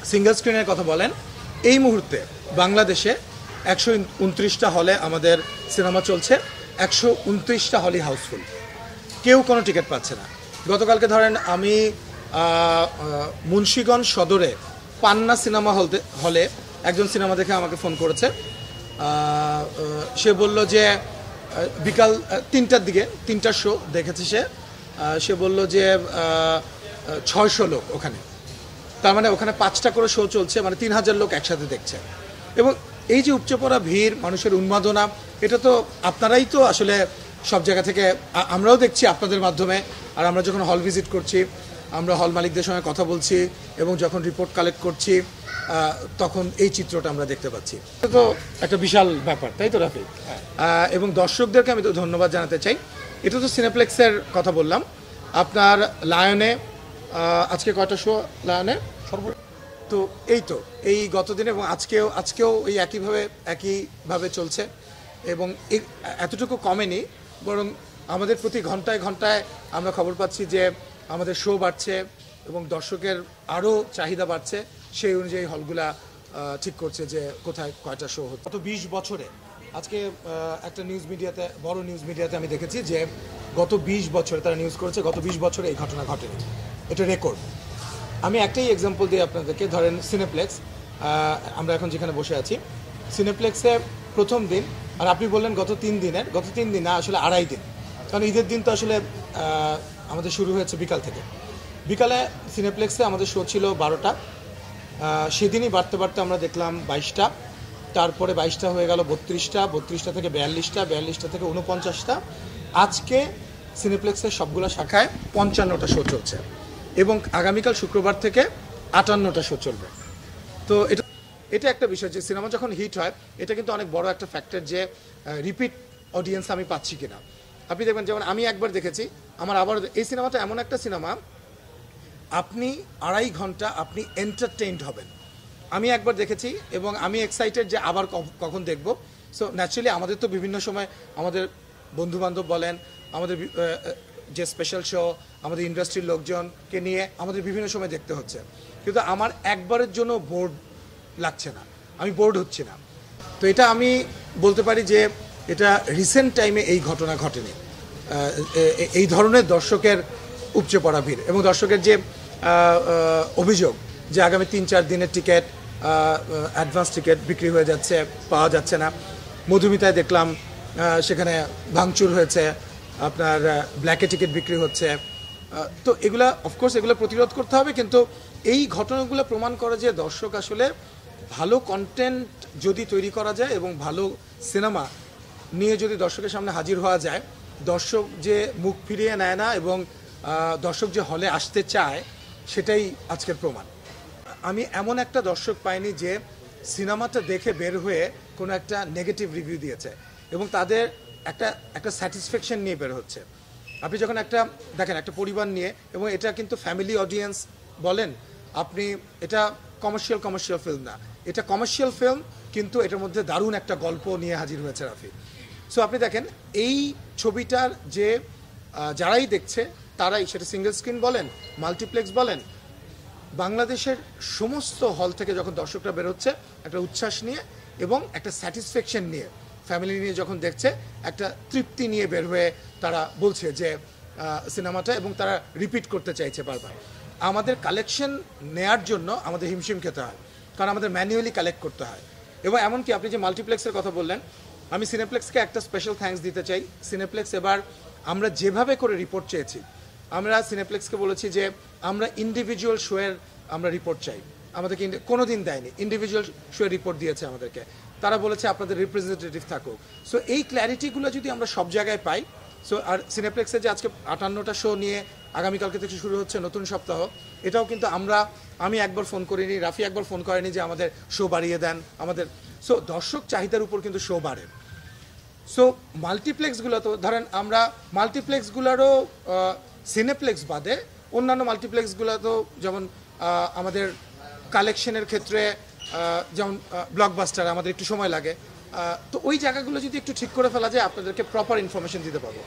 Single স্ক্রিনের কথা বলেন, এই মুহূর্তে বাংলাদেশে 129টা হলে আমাদের সিনেমা চলছে, 129টা হলই হাউসফুল, কেউ কোনো টিকিট পাচ্ছে না। গতকালকে ধরেন আমি মুন্সিগঞ্জ সদরে পান্না সিনেমা হলে একজন সিনেমা দেখে আমাকে ফোন করেছে। সে বলল যে বিকাল 3টার দিকে 3টার শো দেখেছে সে বলল যে 600 লোক ওখানে, তার মানে ওখানে 5টা করে শো চলছে, মানে 3000 লোক একসাথে দেখছে। এবং এই যে উপচে পড়া ভিড়, মানুষের উন্মাদনা, এটা তো আপনারাই তো আসলে সব জায়গা থেকে আমরাও দেখছি আপনাদের মাধ্যমে। আর আমরা যখন হল ভিজিট করছি, আমরা হল মালিকদের সঙ্গে কথা বলছি এবং যখন রিপোর্ট কালেক্ট করছি, তখন এই চিত্রটা আমরা দেখতে পাচ্ছি। এটা তো একটা বিশাল ব্যাপার, তাই তো রাফি? এবং দর্শকদেরকে আমি তো ধন্যবাদ জানাতে চাই। এটা তো সিনেপ্লেক্সের কথা বললাম। আপনার লায়নে আজকে কয়টা শো লায়নে? তো এই গতদিন এবং আজকেও এই একইভাবে চলছে এবং এতটুকু কমেনি, বরং আমাদের প্রতি ঘন্টায় ঘন্টায় আমরা খবর পাচ্ছি যে আমাদের শো বাড়ছে এবং দর্শকের আরও চাহিদা বাড়ছে। সেই অনুযায়ী হলগুলা ঠিক করছে যে কোথায় কয়টা শো হচ্ছে। গত 20 বছরে আজকে একটা বড় নিউজ মিডিয়াতে আমি দেখেছি যে গত 20 বছরে তারা নিউজ করেছে, গত 20 বছরে এই ঘটনা ঘটেনি। এটা রেকর্ড। আমি একটাই এক্সাম্পল দিই আপনাদেরকে। ধরেন সিনেপ্লেক্স, আমরা এখন যেখানে বসে আছি, সিনেপ্লেক্সে প্রথম দিন, আর আপনি বললেন গত 3 দিন না, আসলে 2.5 দিন, কারণ ঈদের দিন তো আসলে আমাদের শুরু হয়েছে বিকালে সিনেপ্লেক্সে আমাদের শো ছিল 12টা। সেদিনই বাড়তে বাড়তে আমরা দেখলাম 22টা, তারপরে 22টা হয়ে গেল 32টা থেকে 42টা থেকে 49টা। আজকে সিনেপ্লেক্সের সবগুলো শাখায় 55টা শো চলছে এবং আগামীকাল শুক্রবার থেকে 58টা শো চলবে। তো এটা একটা বিষয় যে সিনেমা যখন হিট হয়, এটা কিন্তু অনেক বড় একটা ফ্যাক্টর যে রিপিট অডিয়েন্স আমি পাচ্ছি কিনা। আপনি দেখবেন, যেমন আমি একবার দেখেছি, আবার এই সিনেমাটা এমন একটা সিনেমা, আপনি 2.5 ঘন্টা আপনি এন্টারটেইনড হবেন। আমি একবার দেখেছি এবং আমি এক্সাইটেড যে আবার কখন দেখব। সো ন্যাচারালি আমাদের তো বিভিন্ন সময় আমাদের বন্ধুবান্ধব বলেন, আমাদের যে স্পেশাল শো, আমাদের ইন্ডাস্ট্রির লোকজনকে নিয়ে আমাদের বিভিন্ন সময় দেখতে হচ্ছে, কিন্তু আমার একবারের জন্য বোর্ড লাগছে না, আমি বোর্ড হচ্ছি না। তো এটা আমি বলতে পারি যে এটা রিসেন্ট টাইমে এই ঘটনা ঘটেনি। এই ধরনের দর্শকের উপচে পড়া ভিড় এবং দর্শকের যে অভিযোগ যে আগামী 3-4 দিনের টিকিট, অ্যাডভান্স টিকিট বিক্রি হয়ে যাচ্ছে, পাওয়া যাচ্ছে না। মধুমিতায় দেখলাম সেখানে ভাঙচুর হয়েছে, আপনার ব্ল্যাকে টিকিট বিক্রি হচ্ছে। তো এগুলো প্রতিরোধ করতে হবে, কিন্তু এই ঘটনাগুলো প্রমাণ করে যে দর্শক আসলে ভালো কন্টেন্ট যদি তৈরি করা যায় এবং ভালো সিনেমা নিয়ে যদি দর্শকের সামনে হাজির হওয়া যায়, দর্শক যে মুখ ফিরিয়ে নেয় না এবং দর্শক যে হলে আসতে চায়, সেটাই আজকের প্রমাণ। আমি এমন একটা দর্শক পাইনি যে সিনেমাটা দেখে বের হয়ে কোনো একটা নেগেটিভ রিভিউ দিয়েছে এবং তাদের একটা স্যাটিসফ্যাকশন নিয়ে বের হচ্ছে। আপনি যখন দেখেন একটা পরিবার নিয়ে, এবং এটা কিন্তু ফ্যামিলি অডিয়েন্স বলেন আপনি, এটা কমার্শিয়াল ফিল্ম না, এটা কমার্শিয়াল ফিল্ম, কিন্তু এটার মধ্যে দারুণ একটা গল্প নিয়ে হাজির হয়েছে রাফি। সো আপনি দেখেন এই ছবিটার যে যারাই দেখছে, তারাই, সেটা সিঙ্গেল স্ক্রিন বলেন, মাল্টিপ্লেক্স বলেন, বাংলাদেশের সমস্ত হল থেকে যখন দর্শকরা বেরোচ্ছে একটা উচ্ছ্বাস নিয়ে এবং একটা স্যাটিসফ্যাকশন নিয়ে, ফ্যামিলি নিয়ে যখন দেখছে, একটা তৃপ্তি নিয়ে বের হয়ে তারা বলছে যে সিনেমাটা, এবং তারা রিপিট করতে চাইছে বারবার। আমাদের কালেকশন নেয়ার জন্য আমাদের হিমশিম খেতে হয়, কারণ আমাদের ম্যানুয়ালি কালেক্ট করতে হয়। এবং এমনকি আপনি যে মাল্টিপ্লেক্সের কথা বললেন, আমি সিনেপ্লেক্সকে একটা স্পেশাল থ্যাঙ্কস দিতে চাই। সিনেপ্লেক্স এবার আমরা যেভাবে করে রিপোর্ট চেয়েছি, আমরা সিনেপ্লেক্সকে বলেছি যে আমরা ইন্ডিভিজুয়াল শোয়ের আমরা রিপোর্ট চাই, আমাদেরকে কোনো দিন দেয়নি, ইন্ডিভিজুয়াল শোয়ের রিপোর্ট দিয়েছে আমাদেরকে। তারা বলেছে আপনাদের রিপ্রেজেন্টেটিভ থাকুক। সো এই ক্ল্যারিটিগুলো যদি আমরা সব জায়গায় পাই, সো আর সিনেপ্লেক্সে যে আজকে 58টা শো নিয়ে আগামীকালকে থেকে শুরু হচ্ছে নতুন সপ্তাহ, এটাও কিন্তু আমি একবার ফোন করিনি, রাফি একবার ফোন করেনি যে আমাদের শো বাড়িয়ে দেন আমাদের। সো দর্শক চাহিদার উপর কিন্তু শো বাড়ে। সো মাল্টিপ্লেক্সগুলো তো ধরেন, আমরা মাল্টিপ্লেক্সগুলোরও সিনেপ্লেক্স বাদে অন্যান্য মাল্টিপ্লেক্সগুলো তো যেমন আমাদের কালেকশনের ক্ষেত্রে যেমন ব্লকবাস্টার আমাদের একটু সময় লাগে, তো ওই জায়গাগুলো যদি একটু ঠিক করে ফেলা যায়, আপনাদেরকে প্রপার ইনফরমেশন দিতে পারবো।